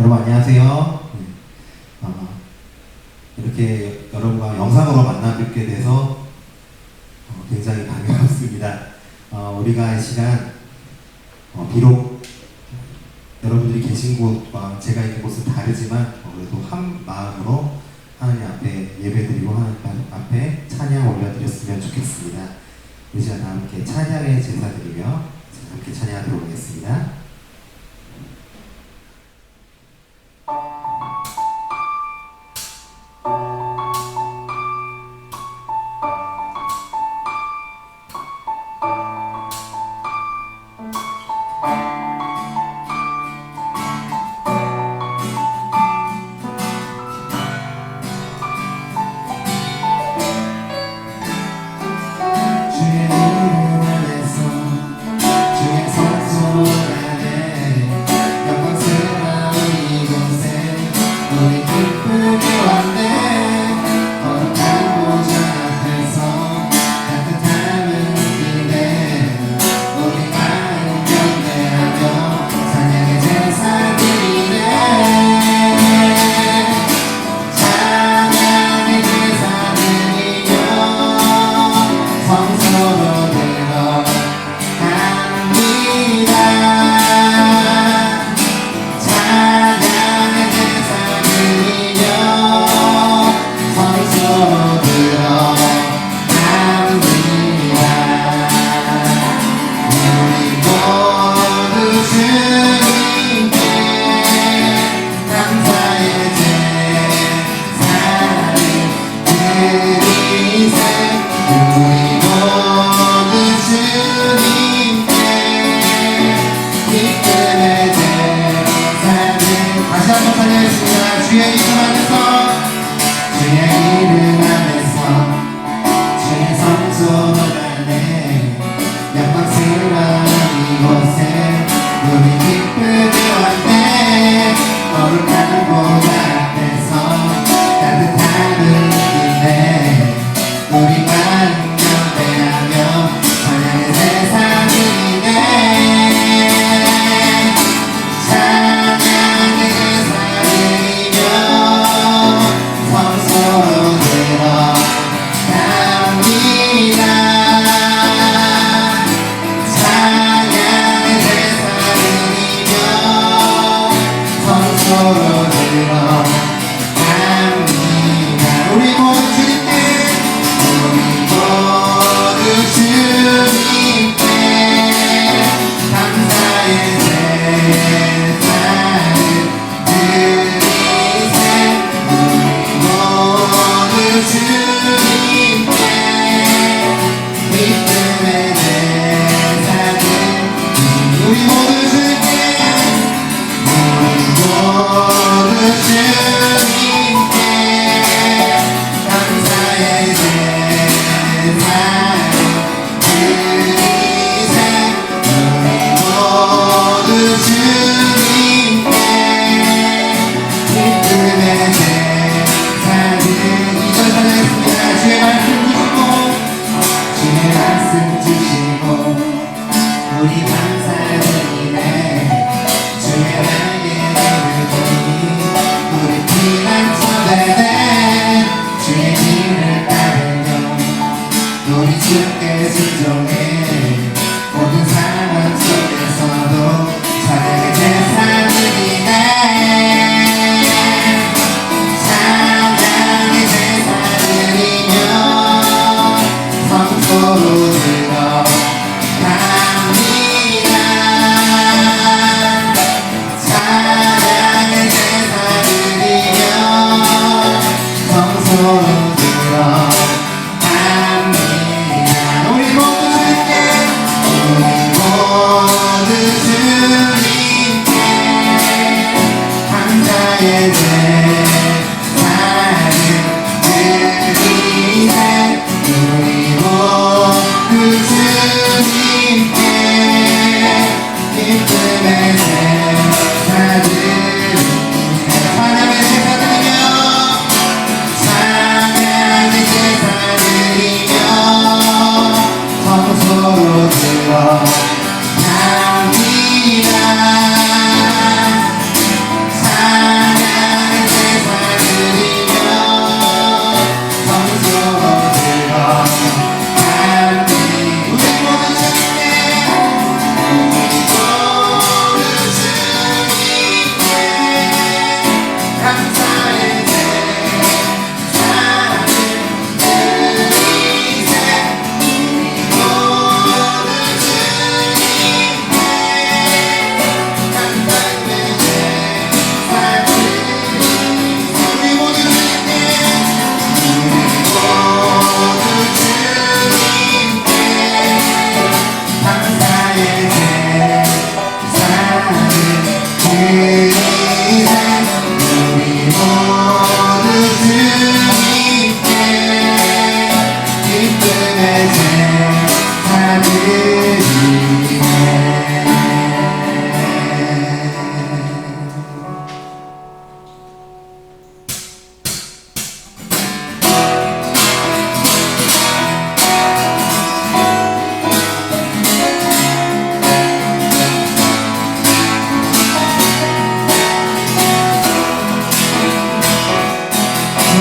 여러분 안녕하세요. 이렇게 여러분과 영상으로 만나 뵙게 돼서 굉장히 반갑습니다. 우리가 이 시간 비록 여러분들이 계신 곳과 제가 있는 곳은 다르지만 그래도 한 마음으로 하나님 앞에 예배드리고 하나님 앞에 찬양 올려드렸으면 좋겠습니다. 이 시간 다 함께 찬양의 제사 드리며 함께 찬양하도록 하겠습니다. 우리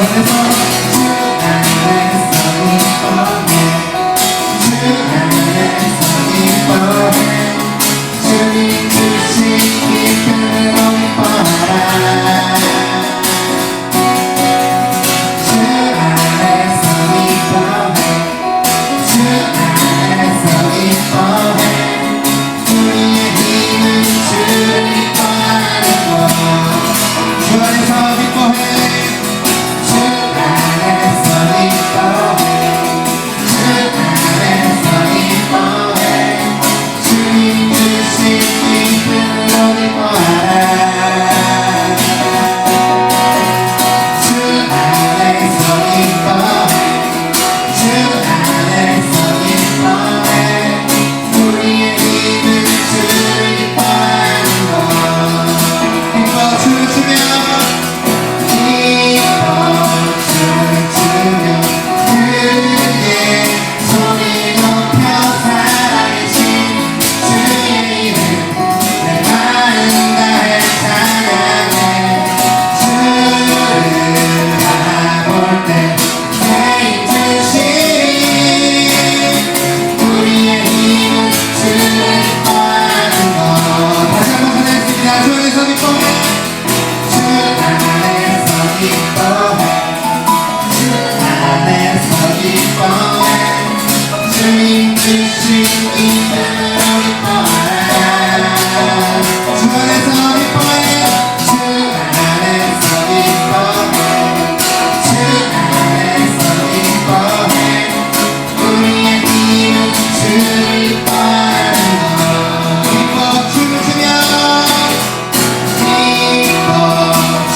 안에서 주 안에서 기뻐해 주 안에서 기뻐해 주님 주신 기쁨으로 기뻐하라 주 안에서 기뻐해 주 안에서 기뻐해 우리의 힘은 주를 기뻐하는 것 주 안에서 기뻐해 주 안에서 기뻐해 주 안에서 기뻐해 주님 주신 기쁨으로 기뻐하라 주 안에서 기뻐해 주 안에서 기뻐해 우리의 힘은 주를 기뻐하는 것 기뻐 춤을 추며 기뻐 춤을 추며 그의 소리 높여 살아계신 주의 이름 내 마음 다해 찬양해 주를 바라볼 때 내 힘주시니 우리의 힘은 주를 기뻐하는 것 다시 한번 전하겠습니다 주 안에서 기뻐해 주 안에서 기뻐해 주 안에서 기뻐해 주님 주신 기쁨으로 기뻐하라 주 안에서 기뻐해 주 안에서 기뻐해 주 안에서 기뻐해 우리의 힘은 주를 기뻐하는 것 기뻐 춤을 추며 기뻐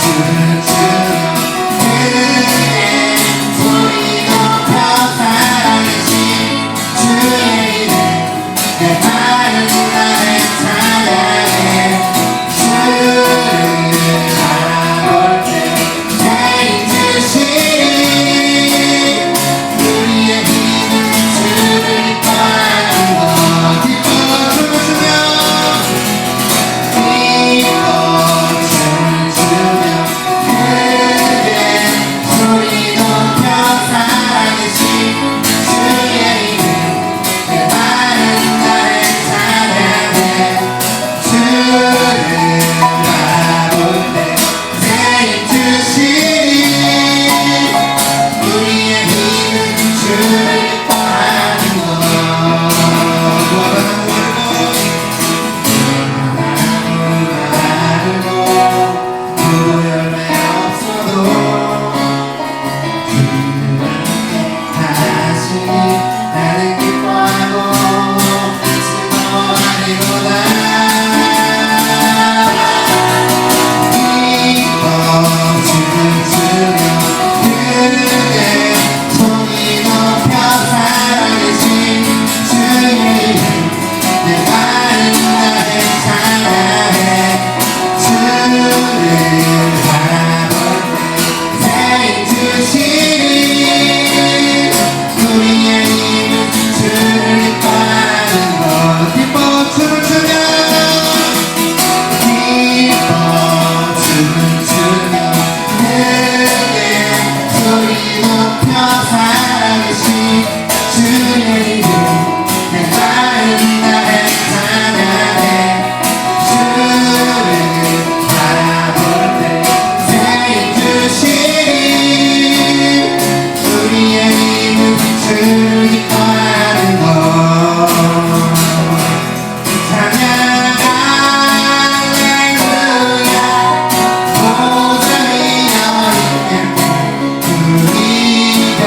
춤을 추며 그의 소리 높여 살아계신 주의 이름 내 마음 다해 찬양해 주를 바라볼 때 내 힘주시니 우리의 힘은 주를 기뻐하는 것 기뻐 춤을 추며 기뻐 춤을 추며 그의 소리 높여 살아계신 주의 이름 내 마음 다해 찬양해 주를 바라볼 때 내 힘주시니 우리의 힘은 주를 기뻐하는 것 무화과나무 마르고 무도 열매 없어도 주님과 함께 하시니 나는 기뻐하고 슬퍼하리로다 기뻐 춤을 추며 그의 손이 높여 살아계신 주의 이름 내 마음 다해 찬양해 주를 바라볼 때 새 힘주시니 우리의 힘은 주를 기뻐하는 것 기뻐 춤을 추며 기뻐 춤을 추며 그의 소리 높여 살아계신 주의 이름 내 마음 다해 찬양해 주를 바라볼 때 새 힘주시니 우리의 힘은 주를 기뻐하는 것 찬양 할렐루야 보좌 위에 우리 별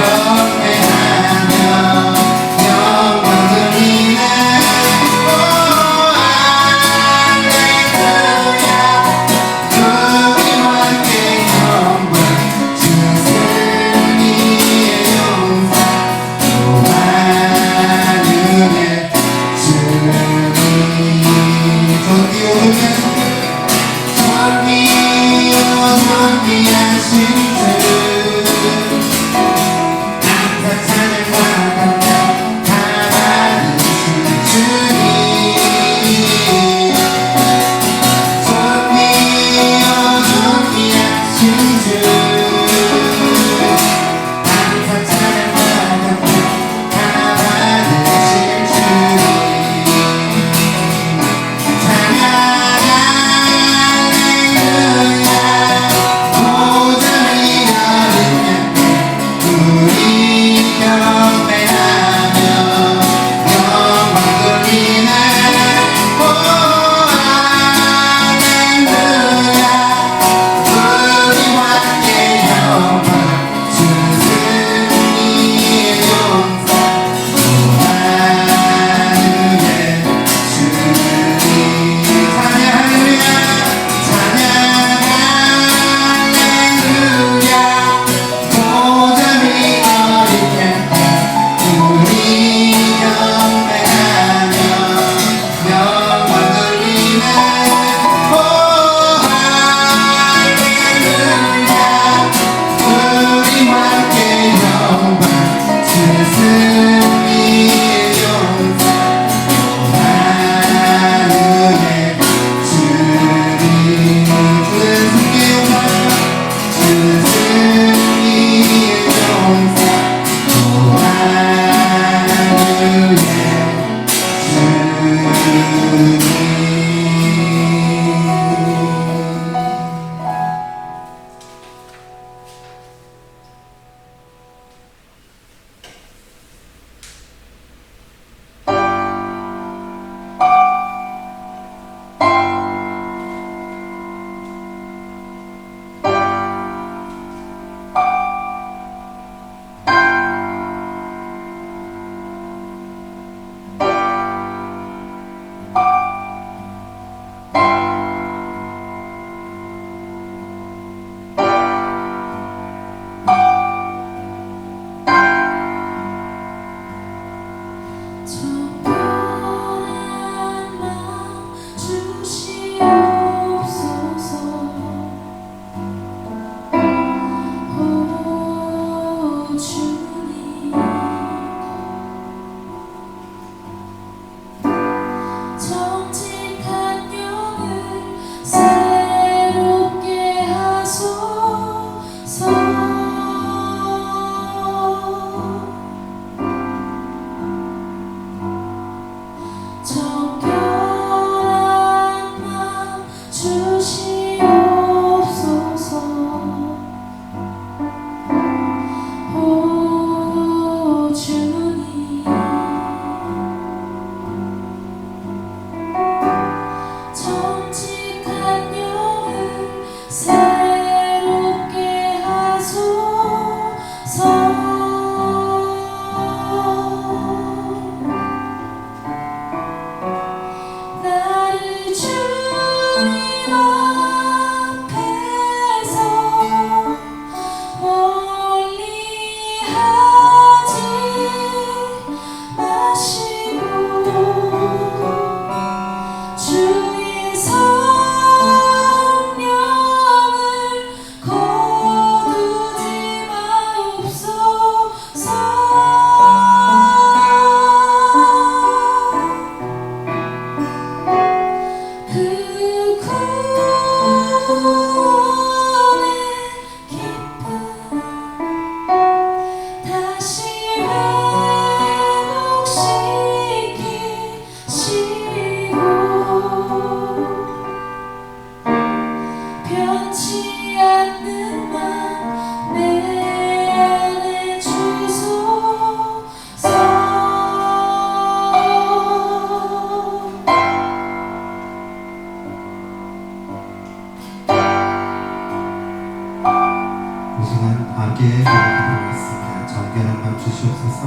하겠습니다. 정결한 맘 주시옵소서.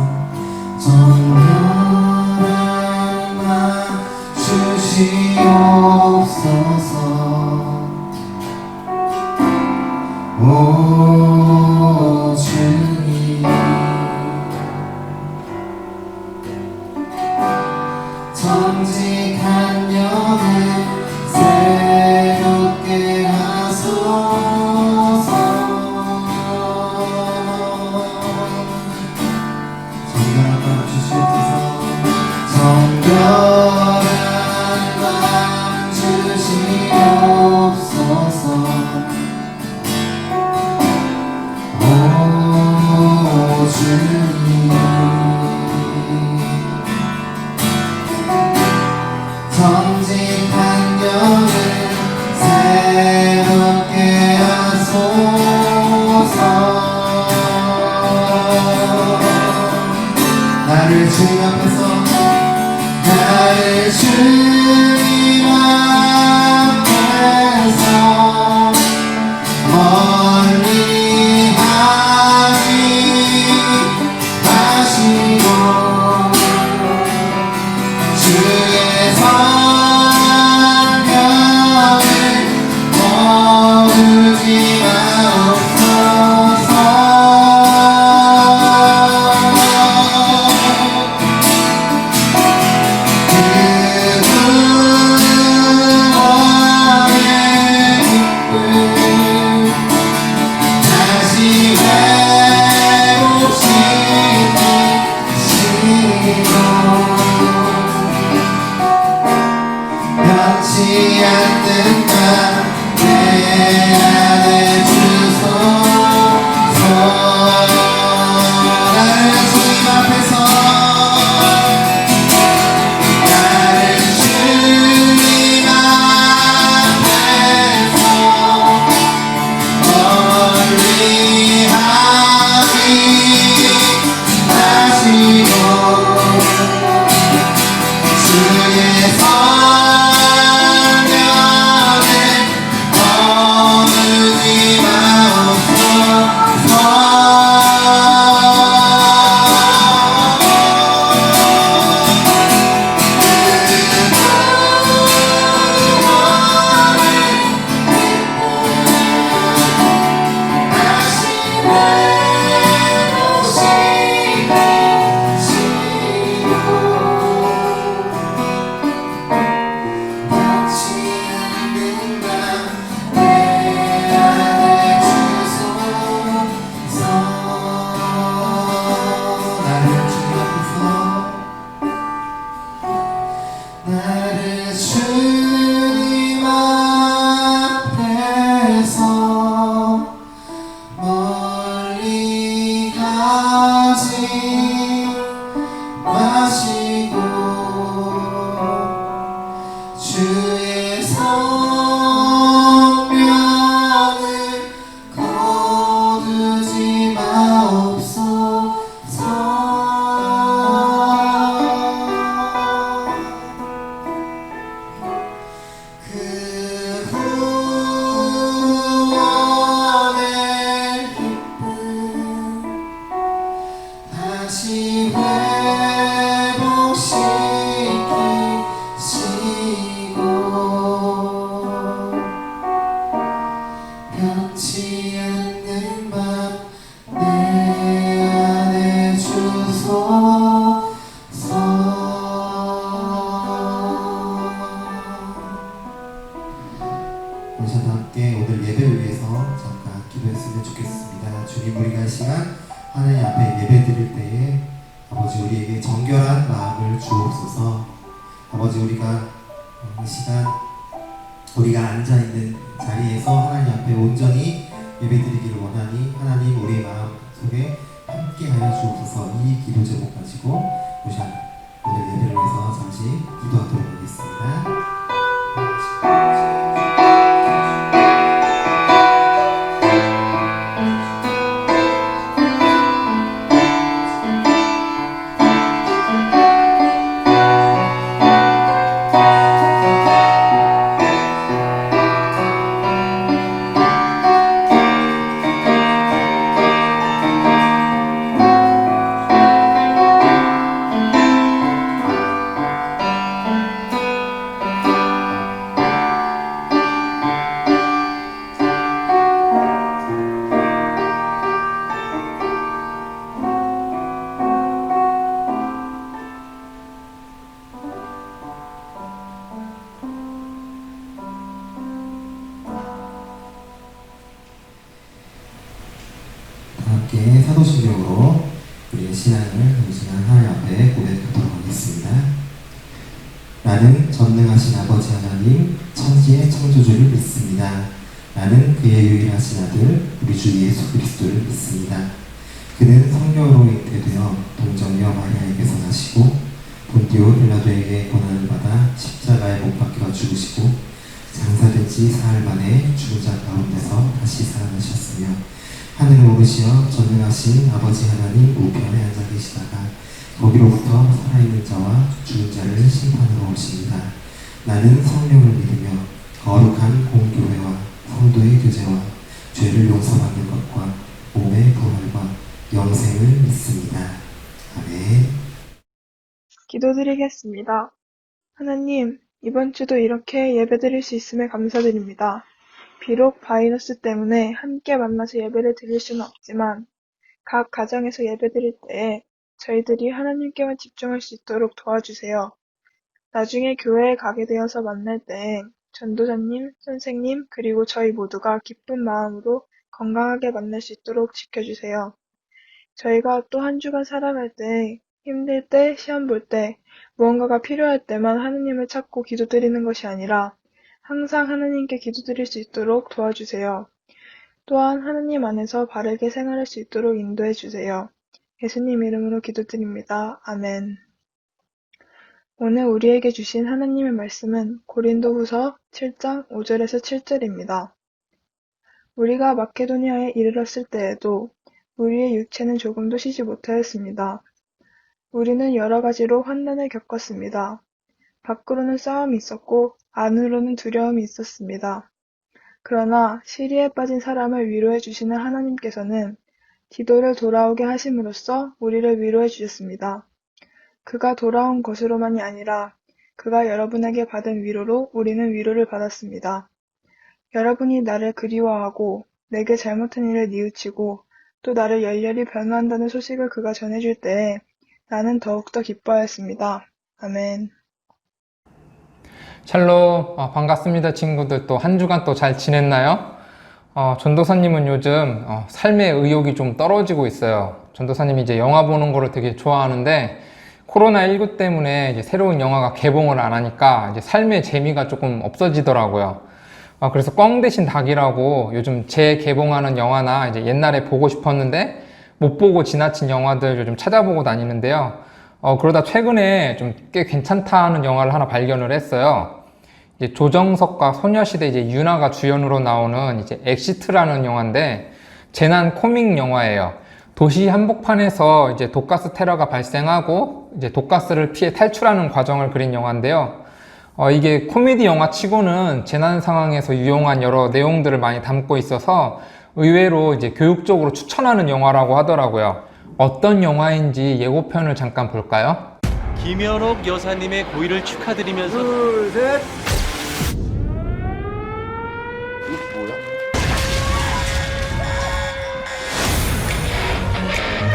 정결한 맘 주시옵소서. 오 주님, 정직한 영을 새롭게 하소서. 정결한 맘 주시옵소서. 정결한 맘 주시옵소서. 오 주님, 정직한 영을 새롭게 하소서. 나를 주님 앞에서, 나를 주님 앞에서 멀리 하지 마시고 주의 성령을 거두지 마옵소서. 그 구원의 기쁨 다시 회복시키시고 변치 않는 나 내 안에 주소서. 나를 주님 앞에서, 나를 주님 앞에서 멀리 하지 마시고 주의 성령을 거두지 마옵소서. 나를 주님 앞에서 멀리 가지 마시고 주의 성령을 거두지 마옵소서. 그 구원의 기쁨 다시 회복시키시고 변치 않는 맘 내 안에 주소서. 우리 다 함께 오늘 예배를 위해서 잠깐 기도했으면 좋겠습니다. 주님, 우리가 이 시간 하나님 앞에 예배 드릴 때에 아버지 우리에게 정결한 마음을 주옵소서. 아버지, 우리가 이 시간 우리가 앉아있는 자리에서 하나님 앞에 온전히 예배 드리기를 원하니 하나님 우리의 마음 속에 함께하여 주옵소서. 이 기도 제목 가지고 우리 오늘 예배를 위해서 잠시 기도하도록 하겠습니다. 함께 사도신경으로 우리의 신앙을 동신한 하나님 앞에 고백하도록 하겠습니다. 나는 전능하신 아버지 하나님 천지의 창조주를 믿습니다. 나는 그의 유일하신 아들 우리 주 예수 그리스도를 믿습니다. 그는 성령으로 잉태되어 동정녀 마리아에게서 나시고 본디오 빌라도에게 고난을 받아 십자가에 못 박혀 죽으시고 장사된 지 사흘 만에 죽은 자 가운데서 다시 살아나셨으며 하늘에 오르시어 전능하신 아버지 하나님 우편에 앉아 계시다가 거기로부터 살아있는 자와 죽은 자를 심판으로 오십니다. 나는 성령을 믿으며 거룩한 공교회와 성도의 교제와 죄를 용서받는 것과 몸의 부활과 영생을 믿습니다. 아멘. 기도드리겠습니다. 하나님, 이번 주도 이렇게 예배드릴 수 있음에 감사드립니다. 비록 바이러스 때문에 함께 만나서 예배를 드릴 수는 없지만 각 가정에서 예배드릴 때에 저희들이 하나님께만 집중할 수 있도록 도와주세요. 나중에 교회에 가게 되어서 만날 때에 전도사님, 선생님, 그리고 저희 모두가 기쁜 마음으로 건강하게 만날 수 있도록 지켜주세요. 저희가 또 한 주간 살아갈 때 힘들 때, 시험 볼 때, 무언가가 필요할 때만 하느님을 찾고 기도드리는 것이 아니라 항상 하느님께 기도드릴 수 있도록 도와주세요. 또한 하느님 안에서 바르게 생활할 수 있도록 인도해 주세요. 예수님 이름으로 기도드립니다. 아멘. 오늘 우리에게 주신 하나님의 말씀은 고린도후서 7장 5절에서 7절입니다. 우리가 마케도니아에 이르렀을 때에도 우리의 육체는 조금도 쉬지 못하였습니다. 우리는 여러 가지로 환난을 겪었습니다. 밖으로는 싸움이 있었고 안으로는 두려움이 있었습니다. 그러나 시리에 빠진 사람을 위로해 주시는 하나님께서는 디도를 돌아오게 하심으로써 우리를 위로해 주셨습니다. 그가 돌아온 것으로만이 아니라 그가 여러분에게 받은 위로로 우리는 위로를 받았습니다. 여러분이 나를 그리워하고 내게 잘못한 일을 뉘우치고 또 나를 열렬히 변호한다는 소식을 그가 전해줄 때에 나는 더욱더 기뻐하였습니다. 아멘. 샬롬, 반갑습니다 친구들. 또 한 주간 또 잘 지냈나요? 전도사님은 요즘 삶의 의욕이 좀 떨어지고 있어요. 전도사님이 이제 영화 보는 거를 되게 좋아하는데 코로나19 때문에 이제 새로운 영화가 개봉을 안 하니까 이제 삶의 재미가 조금 없어지더라고요. 그래서 꽝 대신 닭이라고 요즘 재개봉하는 영화나 이제 옛날에 보고 싶었는데 못 보고 지나친 영화들 요즘 찾아보고 다니는데요. 그러다 최근에 좀 꽤 괜찮다 하는 영화를 하나 발견을 했어요. 이제 조정석과 소녀시대 이제 윤하가 주연으로 나오는 이제 엑시트라는 영화인데 재난 코믹 영화예요. 도시 한복판에서 이제 독가스 테러가 발생하고 이제 독가스를 피해 탈출하는 과정을 그린 영화인데요. 이게 코미디 영화 치고는 재난 상황에서 유용한 여러 내용들을 많이 담고 있어서 의외로 이제 교육적으로 추천하는 영화라고 하더라고요. 어떤 영화인지 예고편을 잠깐 볼까요? 김연옥 여사님의 고의를 축하드리면서 둘, 셋. 이거 뭐야?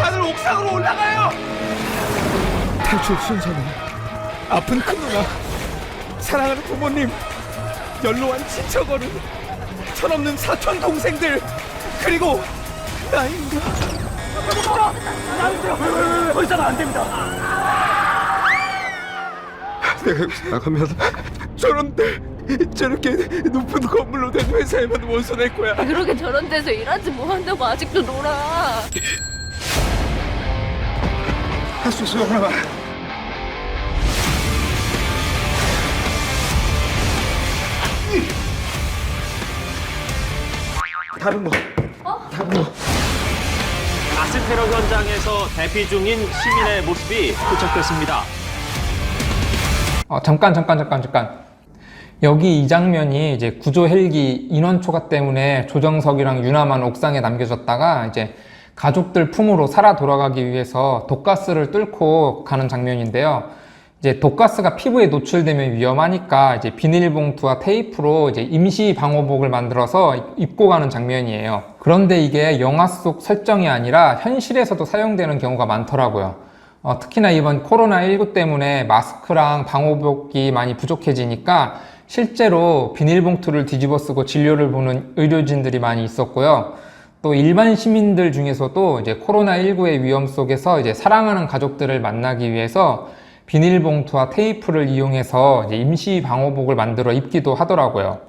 다들 옥상으로 올라가요! 탈출 순서는 아픈 큰 누나, 사랑하는 부모님, 연로한 친척어른, 철없는 사촌 동생들, 그리고 나입니다. 더 이상은 안 됩니다. 내가 여기서 나가면 저렇게 높은 건물로 된 회사에만 원서 낼 거야. 그렇게 저런 데서 일하지 뭐 한다고 아직도 놀아. 할 수 있어, 영남아. 다른 거. 다른 거. 가스 테러 현장에서 대피 중인 시민의 모습이 포착됐습니다. 잠깐. 여기 이 장면이 이제 구조 헬기 인원 초과 때문에 조정석이랑 윤하만 옥상에 남겨졌다가 이제 가족들 품으로 살아 돌아가기 위해서 독가스를 뚫고 가는 장면인데요. 이제 독가스가 피부에 노출되면 위험하니까 이제 비닐봉투와 테이프로 이제 임시 방호복을 만들어서 입고 가는 장면이에요. 그런데 이게 영화 속 설정이 아니라 현실에서도 사용되는 경우가 많더라고요. 특히나 이번 코로나19 때문에 마스크랑 방호복이 많이 부족해지니까 실제로 비닐봉투를 뒤집어 쓰고 진료를 보는 의료진들이 많이 있었고요. 또 일반 시민들 중에서도 이제 코로나19의 위험 속에서 이제 사랑하는 가족들을 만나기 위해서 비닐봉투와 테이프를 이용해서 이제 임시 방호복을 만들어 입기도 하더라고요.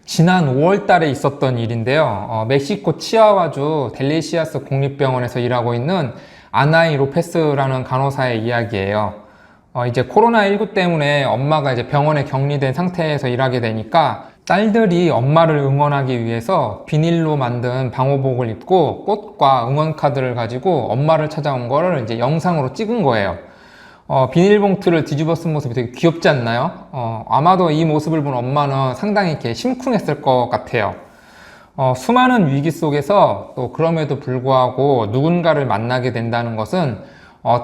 지난 5월 달에 있었던 일인데요. 멕시코 치아와주 델리시아스 국립병원에서 일하고 있는 아나이 로페스라는 간호사의 이야기예요. 이제 코로나19 때문에 엄마가 이제 병원에 격리된 상태에서 일하게 되니까 딸들이 엄마를 응원하기 위해서 비닐로 만든 방호복을 입고 꽃과 응원 카드를 가지고 엄마를 찾아온 거를 이제 영상으로 찍은 거예요. 비닐봉투를 뒤집어 쓴 모습이 되게 귀엽지 않나요? 아마도 이 모습을 본 엄마는 상당히 이렇게 심쿵했을 것 같아요. 수많은 위기 속에서 또 그럼에도 불구하고 누군가를 만나게 된다는 것은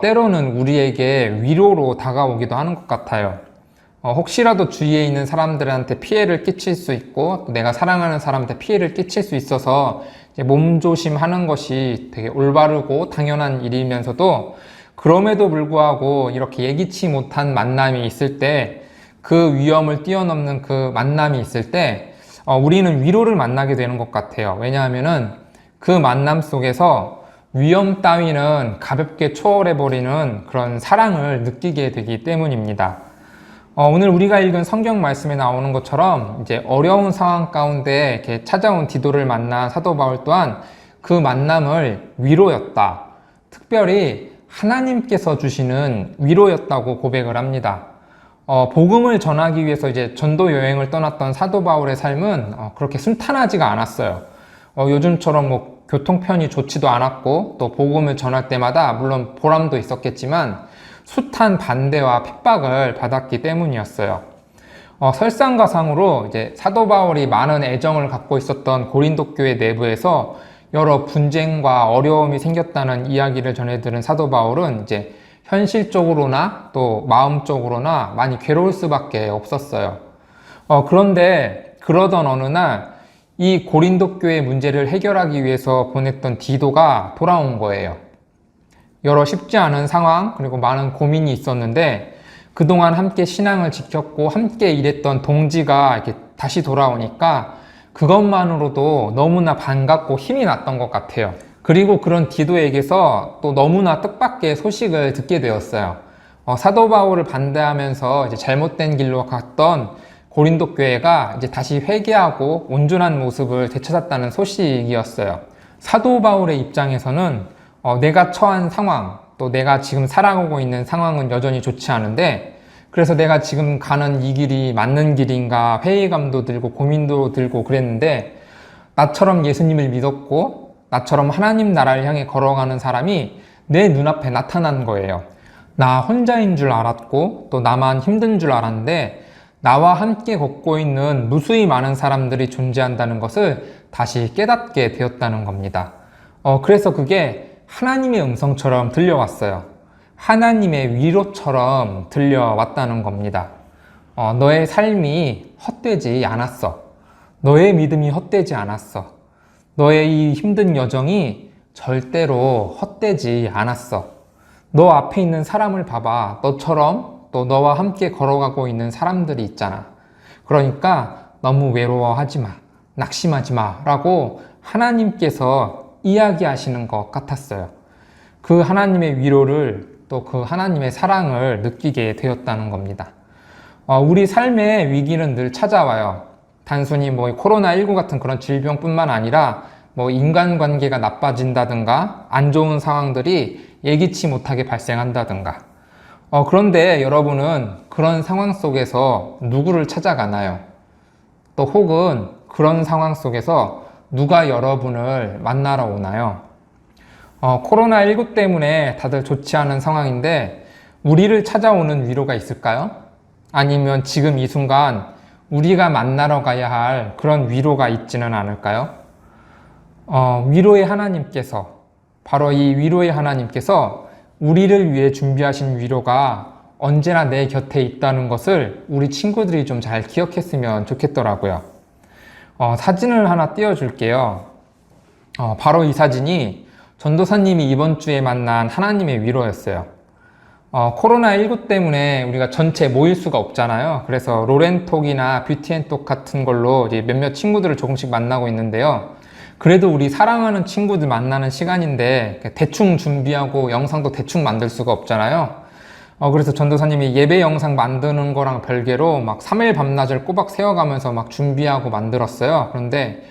때로는 우리에게 위로로 다가오기도 하는 것 같아요. 혹시라도 주위에 있는 사람들한테 피해를 끼칠 수 있고 또 내가 사랑하는 사람한테 피해를 끼칠 수 있어서 이제 몸조심하는 것이 되게 올바르고 당연한 일이면서도 그럼에도 불구하고 이렇게 예기치 못한 만남이 있을 때, 그 위험을 뛰어넘는 그 만남이 있을 때 우리는 위로를 만나게 되는 것 같아요. 왜냐하면은 그 만남 속에서 위험 따위는 가볍게 초월해버리는 그런 사랑을 느끼게 되기 때문입니다. 오늘 우리가 읽은 성경 말씀에 나오는 것처럼 이제 어려운 상황 가운데 이렇게 찾아온 디도를 만난 사도 바울 또한 그 만남을 위로였다. 특별히 하나님께서 주시는 위로였다고 고백을 합니다. 복음을 전하기 위해서 이제 전도 여행을 떠났던 사도 바울의 삶은 그렇게 순탄하지가 않았어요. 요즘처럼 뭐 교통편이 좋지도 않았고 또 복음을 전할 때마다 물론 보람도 있었겠지만 숱한 반대와 핍박을 받았기 때문이었어요. 설상가상으로 이제 사도 바울이 많은 애정을 갖고 있었던 고린도 교회 내부에서 여러 분쟁과 어려움이 생겼다는 이야기를 전해들은 사도 바울은 이제 현실적으로나 또 마음적으로나 많이 괴로울 수밖에 없었어요. 그런데 그러던 어느 날 이 고린도 교회 문제를 해결하기 위해서 보냈던 디도가 돌아온 거예요. 여러 쉽지 않은 상황 그리고 많은 고민이 있었는데 그동안 함께 신앙을 지켰고 함께 일했던 동지가 이렇게 다시 돌아오니까 그것만으로도 너무나 반갑고 힘이 났던 것 같아요. 그리고 그런 디도에게서 또 너무나 뜻밖의 소식을 듣게 되었어요. 사도 바울을 반대하면서 이제 잘못된 길로 갔던 고린도 교회가 이제 다시 회개하고 온전한 모습을 되찾았다는 소식이었어요. 사도 바울의 입장에서는 내가 처한 상황, 또 내가 지금 살아가고 있는 상황은 여전히 좋지 않은데 그래서 내가 지금 가는 이 길이 맞는 길인가 회의감도 들고 고민도 들고 그랬는데 나처럼 예수님을 믿었고 나처럼 하나님 나라를 향해 걸어가는 사람이 내 눈앞에 나타난 거예요. 나 혼자인 줄 알았고 또 나만 힘든 줄 알았는데 나와 함께 걷고 있는 무수히 많은 사람들이 존재한다는 것을 다시 깨닫게 되었다는 겁니다. 그래서 그게 하나님의 음성처럼 들려왔어요. 하나님의 위로처럼 들려왔다는 겁니다. 너의 삶이 헛되지 않았어. 너의 믿음이 헛되지 않았어. 너의 이 힘든 여정이 절대로 헛되지 않았어. 너 앞에 있는 사람을 봐봐. 너처럼 또 너와 함께 걸어가고 있는 사람들이 있잖아. 그러니까 너무 외로워하지 마. 낙심하지 마. 라고 하나님께서 이야기하시는 것 같았어요. 그 하나님의 위로를 또 그 하나님의 사랑을 느끼게 되었다는 겁니다. 우리 삶의 위기는 늘 찾아와요. 단순히 뭐 코로나19 같은 그런 질병뿐만 아니라 뭐 인간관계가 나빠진다든가 안 좋은 상황들이 예기치 못하게 발생한다든가. 그런데 여러분은 그런 상황 속에서 누구를 찾아가나요? 또 혹은 그런 상황 속에서 누가 여러분을 만나러 오나요? 코로나19 때문에 다들 좋지 않은 상황인데 우리를 찾아오는 위로가 있을까요? 아니면 지금 이 순간 우리가 만나러 가야 할 그런 위로가 있지는 않을까요? 위로의 하나님께서, 바로 이 위로의 하나님께서 우리를 위해 준비하신 위로가 언제나 내 곁에 있다는 것을 우리 친구들이 좀 잘 기억했으면 좋겠더라고요. 사진을 하나 띄워줄게요. 바로 이 사진이 전도사님이 이번 주에 만난 하나님의 위로였어요. 코로나19 때문에 우리가 전체 모일 수가 없잖아요. 그래서 로렌톡이나 뷰티앤톡 같은 걸로 이제 몇몇 친구들을 조금씩 만나고 있는데요. 그래도 우리 사랑하는 친구들 만나는 시간인데 대충 준비하고 영상도 대충 만들 수가 없잖아요. 그래서 전도사님이 예배 영상 만드는 거랑 별개로 막 3일 밤낮을 꼬박 세워가면서 막 준비하고 만들었어요. 그런데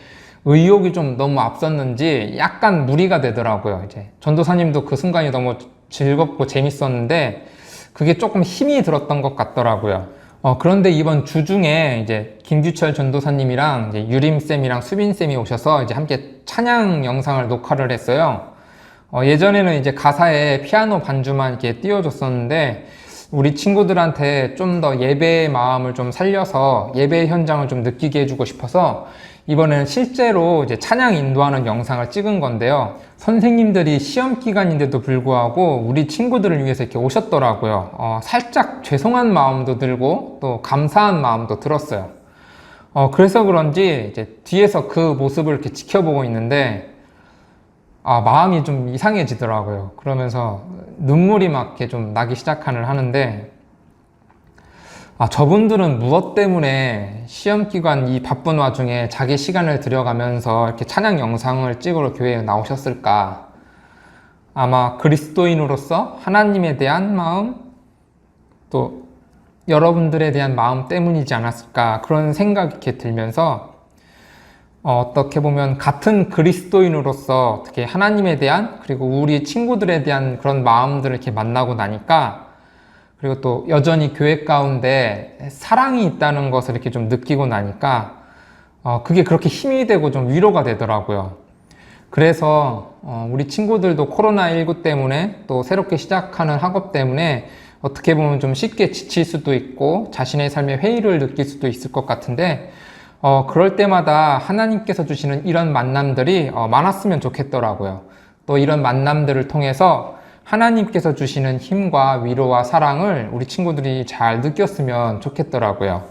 의욕이 좀 너무 앞섰는지 약간 무리가 되더라고요. 이제 전도사님도 그 순간이 너무 즐겁고 재밌었는데 그게 조금 힘이 들었던 것 같더라고요. 그런데 이번 주 중에 이제 김규철 전도사님이랑 이제 유림쌤이랑 수빈쌤이 오셔서 이제 함께 찬양 영상을 녹화를 했어요. 예전에는 이제 가사에 피아노 반주만 이렇게 띄워줬었는데 우리 친구들한테 좀 더 예배의 마음을 좀 살려서 예배 현장을 좀 느끼게 해주고 싶어서 이번에는 실제로 이제 찬양 인도하는 영상을 찍은 건데요. 선생님들이 시험 기간인데도 불구하고 우리 친구들을 위해서 이렇게 오셨더라고요. 살짝 죄송한 마음도 들고 또 감사한 마음도 들었어요. 그래서 그런지 이제 뒤에서 그 모습을 이렇게 지켜보고 있는데 마음이 좀 이상해지더라고요. 그러면서 눈물이 막 이렇게 좀 나기 시작을 하는데 저분들은 무엇 때문에 시험 기간 이 바쁜 와중에 자기 시간을 들여가면서 이렇게 찬양 영상을 찍으러 교회에 나오셨을까? 아마 그리스도인으로서 하나님에 대한 마음, 또 여러분들에 대한 마음 때문이지 않았을까? 그런 생각이 이렇게 들면서 어떻게 보면 같은 그리스도인으로서 어떻게 하나님에 대한 그리고 우리 친구들에 대한 그런 마음들을 이렇게 만나고 나니까 그리고 또 여전히 교회 가운데 사랑이 있다는 것을 이렇게 좀 느끼고 나니까 그게 그렇게 힘이 되고 좀 위로가 되더라고요. 그래서 우리 친구들도 코로나19 때문에 또 새롭게 시작하는 학업 때문에 어떻게 보면 좀 쉽게 지칠 수도 있고 자신의 삶의 회의를 느낄 수도 있을 것 같은데 그럴 때마다 하나님께서 주시는 이런 만남들이 많았으면 좋겠더라고요. 또 이런 만남들을 통해서 하나님께서 주시는 힘과 위로와 사랑을 우리 친구들이 잘 느꼈으면 좋겠더라고요.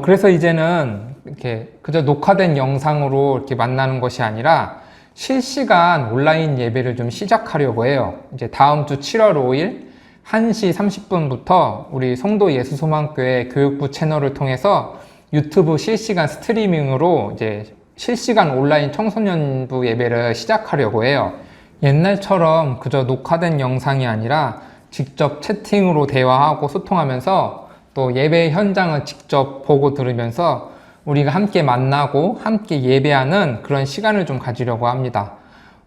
그래서 이제는 이렇게 그저 녹화된 영상으로 이렇게 만나는 것이 아니라 실시간 온라인 예배를 좀 시작하려고 해요. 이제 다음 주 7월 5일 1시 30분부터 우리 성도 예수소망교회 교육부 채널을 통해서 유튜브 실시간 스트리밍으로 이제 실시간 온라인 청소년부 예배를 시작하려고 해요. 옛날처럼 그저 녹화된 영상이 아니라 직접 채팅으로 대화하고 소통하면서 또 예배 현장을 직접 보고 들으면서 우리가 함께 만나고 함께 예배하는 그런 시간을 좀 가지려고 합니다.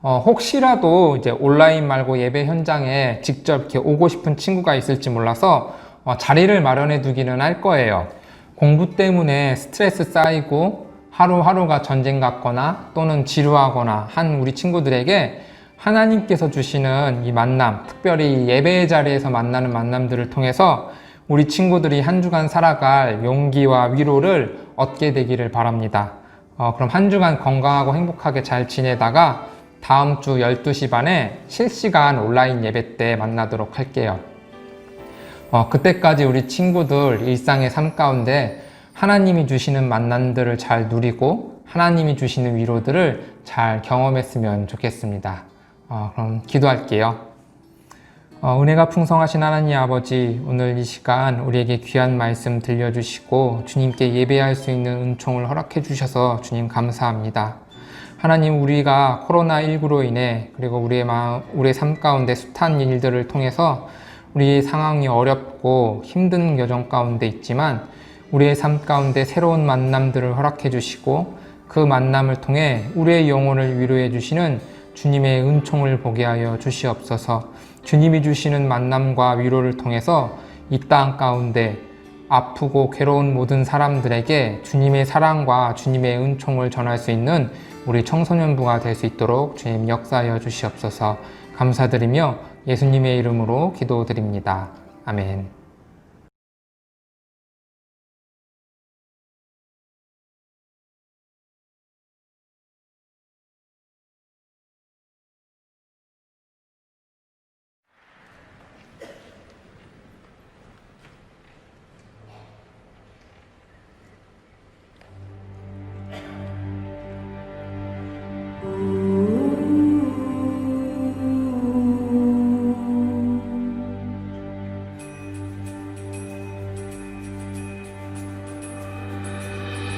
혹시라도 이제 온라인 말고 예배 현장에 직접 이렇게 오고 싶은 친구가 있을지 몰라서 자리를 마련해 두기는 할 거예요. 공부 때문에 스트레스 쌓이고 하루하루가 전쟁 같거나 또는 지루하거나 한 우리 친구들에게 하나님께서 주시는 이 만남, 특별히 예배의 자리에서 만나는 만남들을 통해서 우리 친구들이 한 주간 살아갈 용기와 위로를 얻게 되기를 바랍니다. 그럼 한 주간 건강하고 행복하게 잘 지내다가 다음 주 12시 반에 실시간 온라인 예배 때 만나도록 할게요. 그때까지 우리 친구들 일상의 삶 가운데 하나님이 주시는 만남들을 잘 누리고 하나님이 주시는 위로들을 잘 경험했으면 좋겠습니다. 그럼 기도할게요. 은혜가 풍성하신 하나님 아버지, 오늘 이 시간 우리에게 귀한 말씀 들려주시고 주님께 예배할 수 있는 은총을 허락해 주셔서 주님 감사합니다. 하나님, 우리가 코로나19로 인해 그리고 우리의 삶 가운데 숱한 일들을 통해서 우리의 상황이 어렵고 힘든 여정 가운데 있지만 우리의 삶 가운데 새로운 만남들을 허락해 주시고 그 만남을 통해 우리의 영혼을 위로해 주시는 주님의 은총을 보게 하여 주시옵소서. 주님이 주시는 만남과 위로를 통해서 이 땅 가운데 아프고 괴로운 모든 사람들에게 주님의 사랑과 주님의 은총을 전할 수 있는 우리 청소년부가 될 수 있도록 주님 역사하여 주시옵소서. 감사드리며 예수님의 이름으로 기도드립니다. 아멘.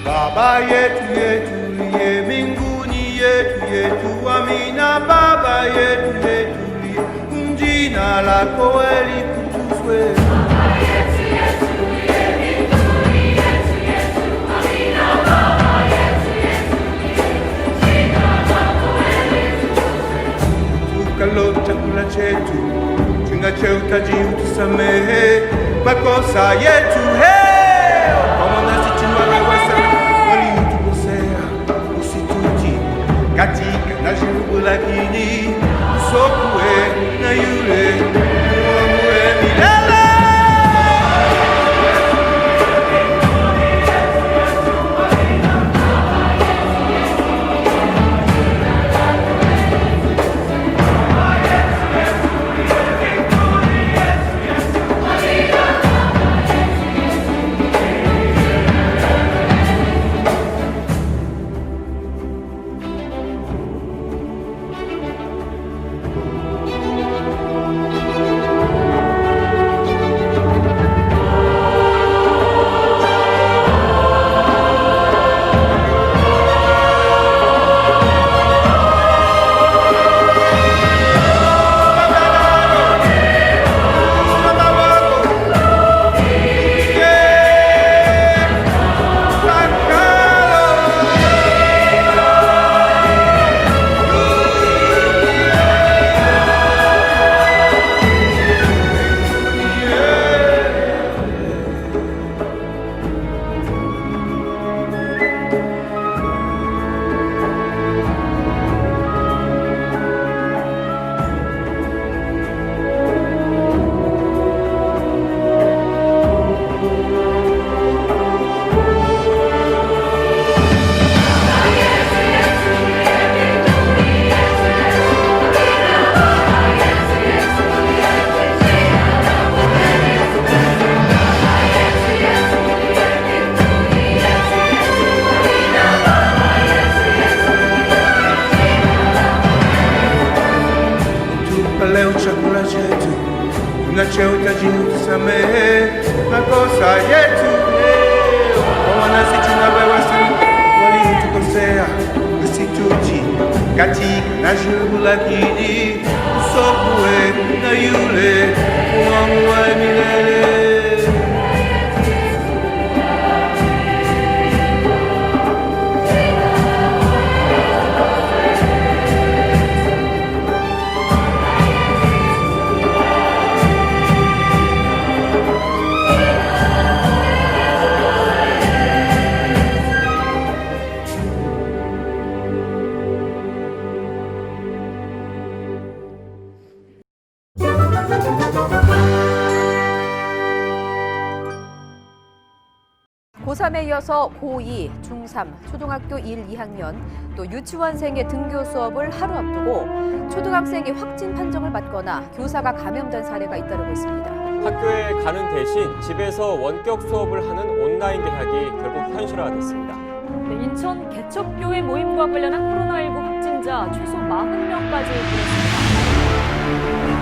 Baba yetu yetu liye mbinguni, yetu yetu amina. Baba yetu yetu liye, jina lako litukuzwe. Tukalo chakula chetu, tunachotaka utusamehe makosa yetu, kama nasi tunaweza waliotukosea, usitutie katika majaribu, lakini usiokoe na yule mwovu milele. Leo chakula chetu tunachotaka utusamehe makosa yetu leo, kama nasi tunaweza waliotukosea, usitutie katika majaribu, lakini usiokoe na yule mwovu milele. 고3에 이어서 고2, 중3, 초등학교 1, 2학년, 또 유치원생의 등교 수업을 하루 앞두고 초등학생이 확진 판정을 받거나 교사가 감염된 사례가 잇따르고 있습니다. 학교에 가는 대신 집에서 원격 수업을 하는 온라인 개학이 결국 현실화가 됐습니다. 인천 개척교회 모임과 관련한 코로나19 확진자 최소 40명까지 늘었습니다.